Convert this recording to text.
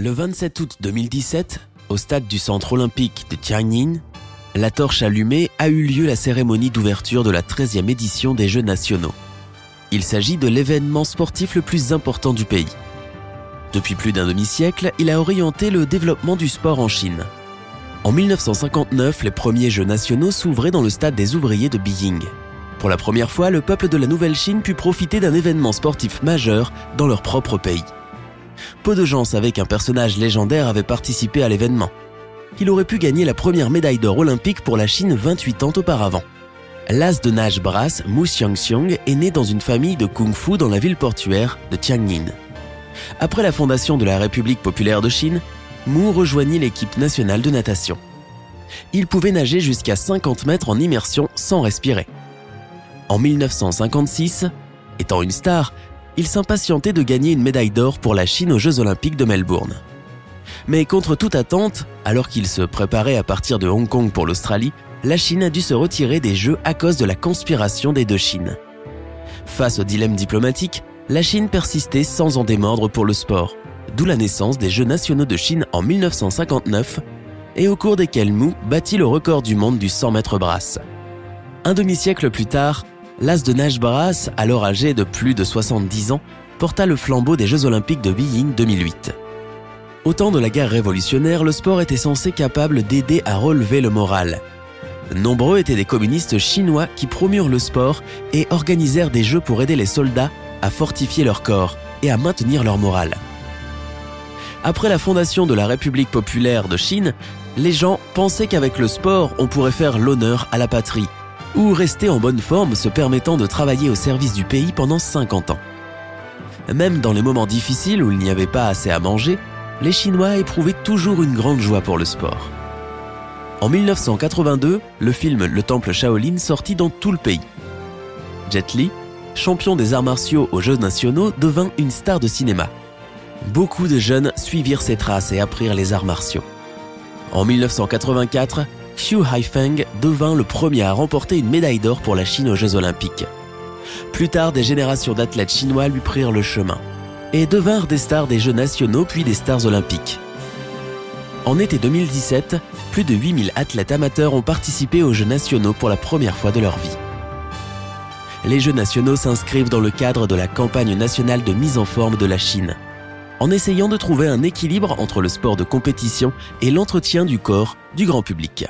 Le 27 août 2017, au stade du centre olympique de Tianjin, la torche allumée a eu lieu la cérémonie d'ouverture de la 13e édition des Jeux nationaux. Il s'agit de l'événement sportif le plus important du pays. Depuis plus d'un demi-siècle, il a orienté le développement du sport en Chine. En 1959, les premiers Jeux nationaux s'ouvraient dans le stade des ouvriers de Beijing. Pour la première fois, le peuple de la Nouvelle-Chine put profiter d'un événement sportif majeur dans leur propre pays. Peu de gens savaient qu'un personnage légendaire avait participé à l'événement. Il aurait pu gagner la première médaille d'or olympique pour la Chine 28 ans auparavant. L'as de nage brasse Mu Xiangxiong est né dans une famille de kung-fu dans la ville portuaire de Tianjin. Après la fondation de la République populaire de Chine, Mu rejoignit l'équipe nationale de natation. Il pouvait nager jusqu'à 50 mètres en immersion sans respirer. En 1956, étant une star, il s'impatientait de gagner une médaille d'or pour la Chine aux Jeux olympiques de Melbourne. Mais contre toute attente, alors qu'il se préparait à partir de Hong Kong pour l'Australie, la Chine a dû se retirer des Jeux à cause de la conspiration des deux Chines. Face au dilemme diplomatique, la Chine persistait sans en démordre pour le sport, d'où la naissance des Jeux nationaux de Chine en 1959 et au cours desquels Mu battit le record du monde du 100 mètres brasse. Un demi-siècle plus tard, l'as de nage brasse, alors âgé de plus de 70 ans, porta le flambeau des Jeux olympiques de Beijing 2008. Au temps de la guerre révolutionnaire, le sport était censé capable d'aider à relever le moral. Nombreux étaient des communistes chinois qui promurent le sport et organisèrent des jeux pour aider les soldats à fortifier leur corps et à maintenir leur morale. Après la fondation de la République populaire de Chine, les gens pensaient qu'avec le sport, on pourrait faire l'honneur à la patrie ou rester en bonne forme se permettant de travailler au service du pays pendant 50 ans. Même dans les moments difficiles où il n'y avait pas assez à manger, les Chinois éprouvaient toujours une grande joie pour le sport. En 1982, le film Le Temple Shaolin sortit dans tout le pays. Jet Li, champion des arts martiaux aux Jeux nationaux, devint une star de cinéma. Beaucoup de jeunes suivirent ses traces et apprirent les arts martiaux. En 1984, Xu Haifeng devint le premier à remporter une médaille d'or pour la Chine aux Jeux olympiques. Plus tard, des générations d'athlètes chinois lui prirent le chemin et devinrent des stars des Jeux nationaux puis des stars olympiques. En été 2017, plus de 8000 athlètes amateurs ont participé aux Jeux nationaux pour la première fois de leur vie. Les Jeux nationaux s'inscrivent dans le cadre de la campagne nationale de mise en forme de la Chine, en essayant de trouver un équilibre entre le sport de compétition et l'entretien du corps du grand public.